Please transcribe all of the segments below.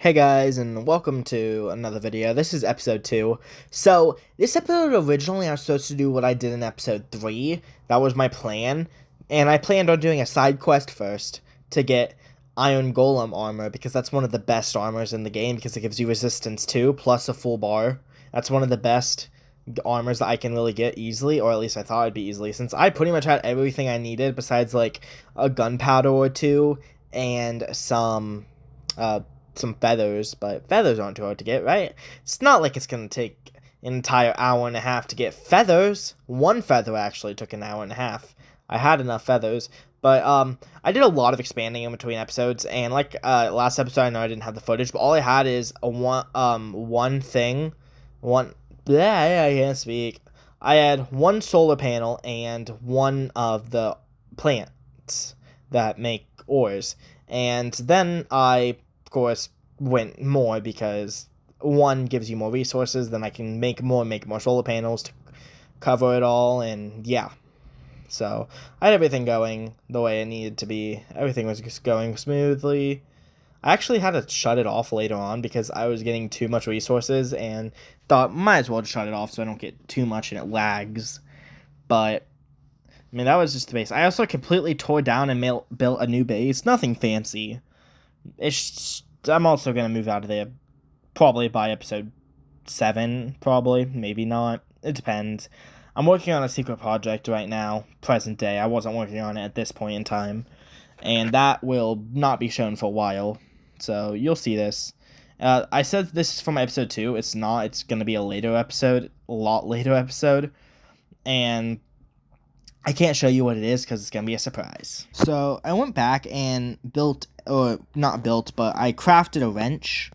Hey guys, and welcome to another video. This is episode 2. So, this episode originally I was supposed to do what I did in episode 3. That was my plan. And I planned on doing a side quest first to get Iron Golem armor, because that's one of the best armors in the game, because it gives you resistance 2 plus a full bar. That's one of the best armors that I can really get easily, or at least I thought it'd be easily, since I pretty much had everything I needed besides like a gunpowder or two and some feathers, but feathers aren't too hard to get, right? It's not like it's gonna take an entire hour and a half to get feathers. One feather actually took an hour and a half. I had enough feathers, but I did a lot of expanding in between episodes, and like last episode, I know I didn't have the footage, but all I had is one thing, I can't speak. I had one solar panel and one of the plants that make ores, and then I of course went more because one gives you more resources, then I can make more solar panels to cover it all, and yeah. So I had everything going the way it needed to be. Everything was just going smoothly. I actually had to shut it off later on because I was getting too much resources and thought might as well just shut it off so I don't get too much and it lags. But I mean, that was just the base. I also completely tore down and built a new base. Nothing fancy. I'm also going to move out of there probably by episode 7, probably. Maybe not. It depends. I'm working on a secret project right now, present day. I wasn't working on it at this point in time. And that will not be shown for a while. So you'll see this. I said this is from episode 2. It's not. It's going to be a later episode. A lot later episode. And I can't show you what it is because it's going to be a surprise. So I went back and built, or not built, but I crafted a wrench.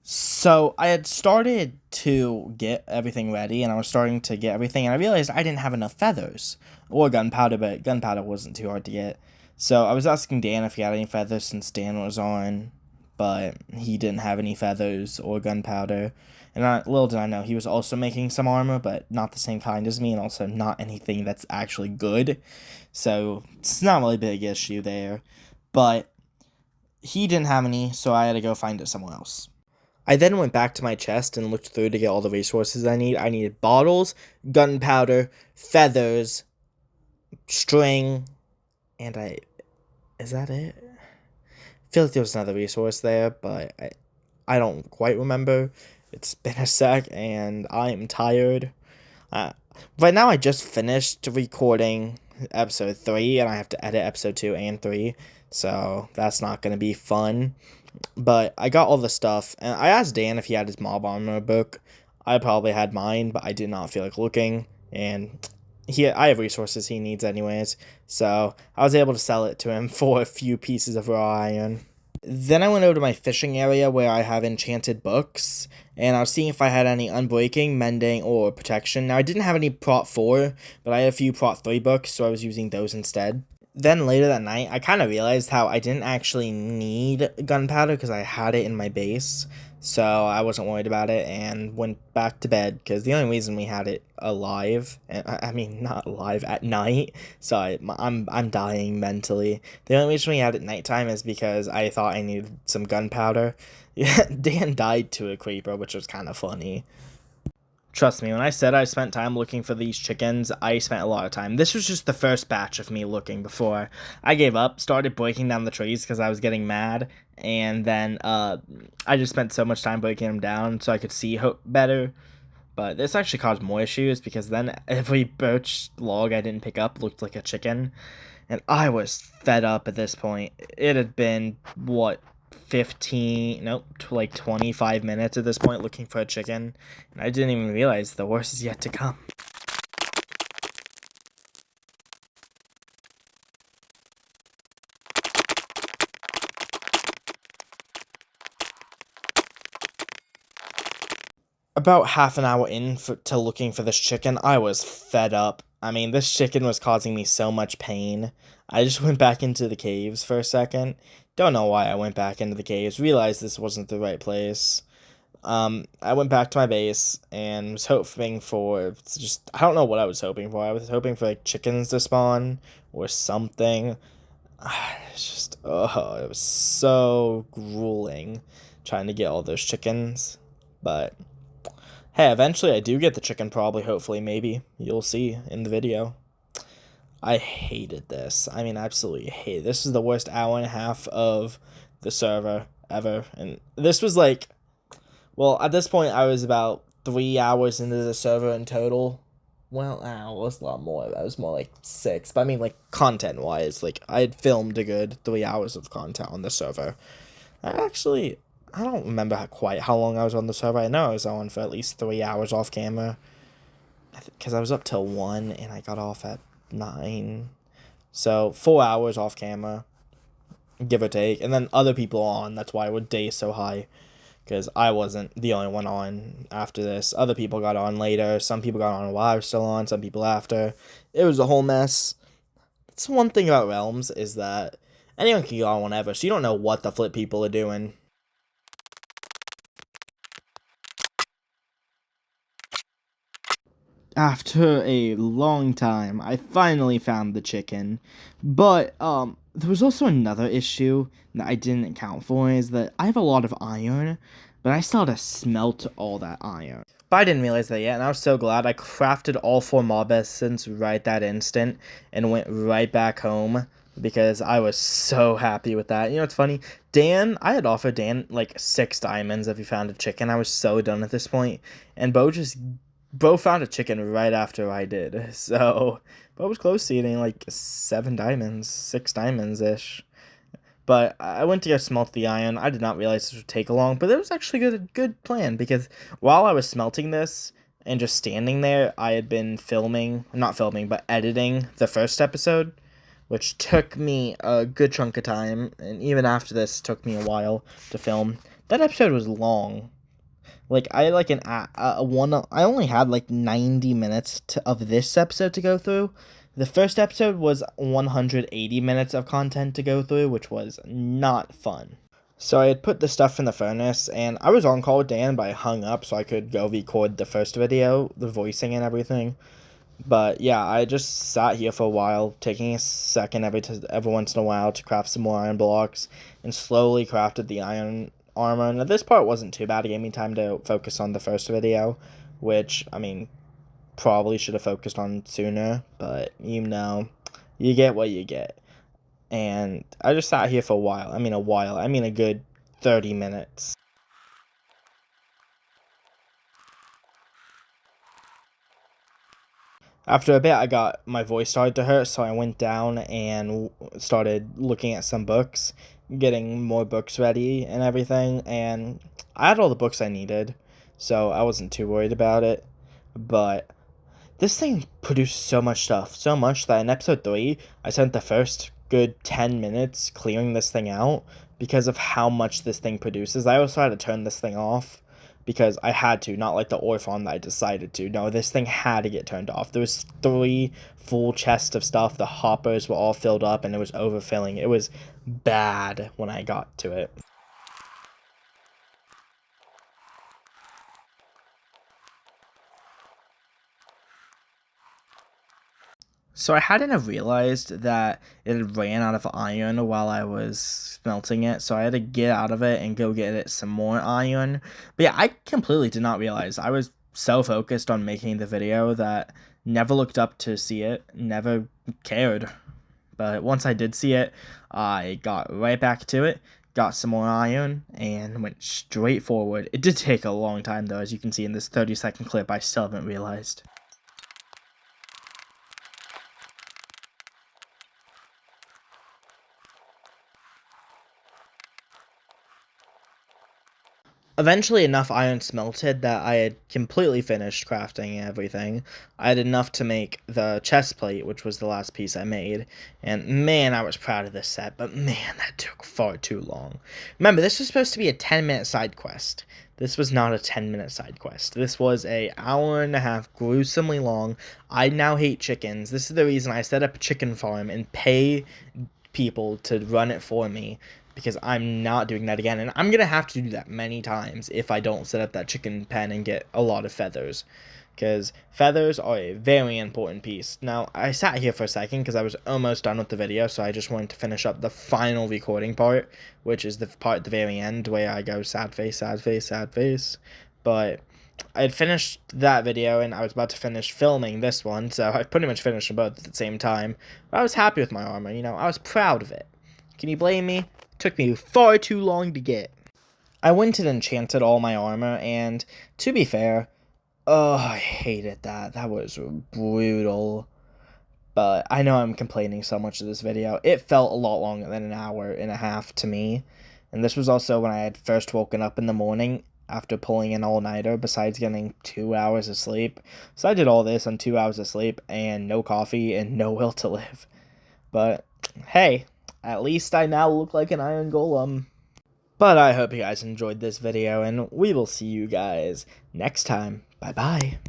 So I had started to get everything ready, and I was starting to get everything, and I realized I didn't have enough feathers or gunpowder, but gunpowder wasn't too hard to get. So I was asking Dan if he had any feathers since Dan was on, but he didn't have any feathers or gunpowder. And little did I know, he was also making some armor, but not the same kind as me, and also not anything that's actually good. So it's not really a big issue there. But he didn't have any, so I had to go find it somewhere else. I then went back to my chest and looked through to get all the resources I need. I needed bottles, gunpowder, feathers, string, and is that it? I feel like there was another resource there, but I don't quite remember. It's been a sec, and I am tired. Right now, I just finished recording episode 3, and I have to edit episode 2 and 3, so that's not going to be fun. But I got all the stuff, and I asked Dan if he had his mob armor book. I probably had mine, but I did not feel like looking, and I have resources he needs anyways, so I was able to sell it to him for a few pieces of raw iron. Then I went over to my fishing area where I have enchanted books, and I was seeing if I had any unbreaking, mending, or protection. Now, I didn't have any Prot 4, but I had a few Prot 3 books, so I was using those instead. Then later that night, I kind of realized how I didn't actually need gunpowder because I had it in my base, so I wasn't worried about it and went back to bed because the only reason we had it alive, I mean not alive, at night, so I'm dying mentally. The only reason we had it nighttime is because I thought I needed some gunpowder. Yeah, Dan died to a creeper, which was kind of funny. Trust me, when I said I spent time looking for these chickens, I spent a lot of time. This was just the first batch of me looking before I gave up, started breaking down the trees because I was getting mad, and then I just spent so much time breaking them down so I could see better. But this actually caused more issues because then every birch log I didn't pick up looked like a chicken, and I was fed up at this point. It had been, what, 25 minutes at this point looking for a chicken, and I didn't even realize the worst is yet to come. About half an hour to looking for this chicken, I was fed up. I mean, this chicken was causing me so much pain. I just went back into the caves for a second. Don't know why I went back into the caves. Realized this wasn't the right place. I went back to my base and was hoping for I don't know what I was hoping for. I was hoping for like chickens to spawn or something. It's just, it was so grueling trying to get all those chickens. But hey, eventually I do get the chicken, probably, hopefully, maybe. You'll see in the video. I hated this. I mean, absolutely hate it. This is the worst hour and a half of the server ever. And this was like, well, at this point, I was about 3 hours into the server in total. Well, it was a lot more. I was more like 6. But I mean, like, content-wise, like, I had filmed a good 3 hours of content on the server. I don't remember quite how long I was on the server. I know I was on for at least 3 hours off camera. Because I was up till 1 and I got off at 9. So 4 hours off camera, give or take. And then other people on. That's why our day is so high. Because I wasn't the only one on after this. Other people got on later. Some people got on while I was still on. Some people after. It was a whole mess. That's one thing about Realms is that anyone can get on whenever. So you don't know what the flip people are doing. After a long time, I finally found the chicken. But, there was also another issue that I didn't account for, is that I have a lot of iron, but I still had to smelt all that iron. But I didn't realize that yet, and I was so glad I crafted all 4 mob essence right that instant, and went right back home, because I was so happy with that. You know what's funny? I had offered Dan, like, 6 diamonds if he found a chicken. I was so done at this point, and Bo found a chicken right after I did, so Bo was close to getting like 7 diamonds, 6 diamonds-ish. But I went to go smelt the iron. I did not realize this would take long, but it was actually a good plan, because while I was smelting this and just standing there, I had been editing the first episode, which took me a good chunk of time, and even after this, took me a while to film. That episode was long. Like, I only had like 90 minutes of this episode to go through. The first episode was 180 minutes of content to go through, which was not fun. So I had put the stuff in the furnace, and I was on call with Dan, but I hung up so I could go record the first video, the voicing and everything. But yeah, I just sat here for a while, taking a second every once in a while to craft some more iron blocks, and slowly crafted the iron armor. And this part wasn't too bad. It gave me time to focus on the first video, which, I mean, probably should have focused on sooner, but you know, you get what you get. And I just sat here for a while. I mean a good 30 minutes. After a bit, my voice started to hurt, so I went down and started looking at some books, getting more books ready and everything, and I had all the books I needed, so I wasn't too worried about it. But this thing produced so much stuff, so much that in episode 3, I spent the first good 10 minutes clearing this thing out because of how much this thing produces. I also had to turn this thing off because I had to, not like the ore farm that I decided to. No, this thing had to get turned off. There was 3 full chests of stuff. The hoppers were all filled up, and it was overfilling. It was bad when I got to it. So I hadn't realized that it had ran out of iron while I was smelting it, so I had to get out of it and go get it some more iron. But yeah, I completely did not realize. I was so focused on making the video that never looked up to see it, never cared. But once I did see it, I got right back to it, got some more iron, and went straight forward. It did take a long time, though, as you can see in this 30-second clip. I still haven't realized. Eventually enough iron smelted that I had completely finished crafting everything. I had enough to make the chest plate, which was the last piece I made. And man, I was proud of this set, but man, that took far too long. Remember, this was supposed to be a 10-minute side quest. This was not a 10-minute side quest. This was a hour and a half, gruesomely long. I now hate chickens. This is the reason I set up a chicken farm and pay people to run it for me, because I'm not doing that again, and I'm gonna have to do that many times if I don't set up that chicken pen and get a lot of feathers, because feathers are a very important piece. Now, I sat here for a second because I was almost done with the video, so I just wanted to finish up the final recording part, which is the part at the very end where I go sad face, sad face, sad face. But I had finished that video, and I was about to finish filming this one, so I pretty much finished them both at the same time. But I was happy with my armor, you know, I was proud of it. Can you blame me? It took me far too long to get. I went and enchanted all my armor, and to be fair, oh, I hated that. That was brutal. But I know I'm complaining so much of this video. It felt a lot longer than an hour and a half to me. And this was also when I had first woken up in the morning after pulling an all-nighter, besides getting 2 hours of sleep. So I did all this on 2 hours of sleep and no coffee and no will to live. But hey, at least I now look like an iron golem. But I hope you guys enjoyed this video, and we will see you guys next time. Bye-bye.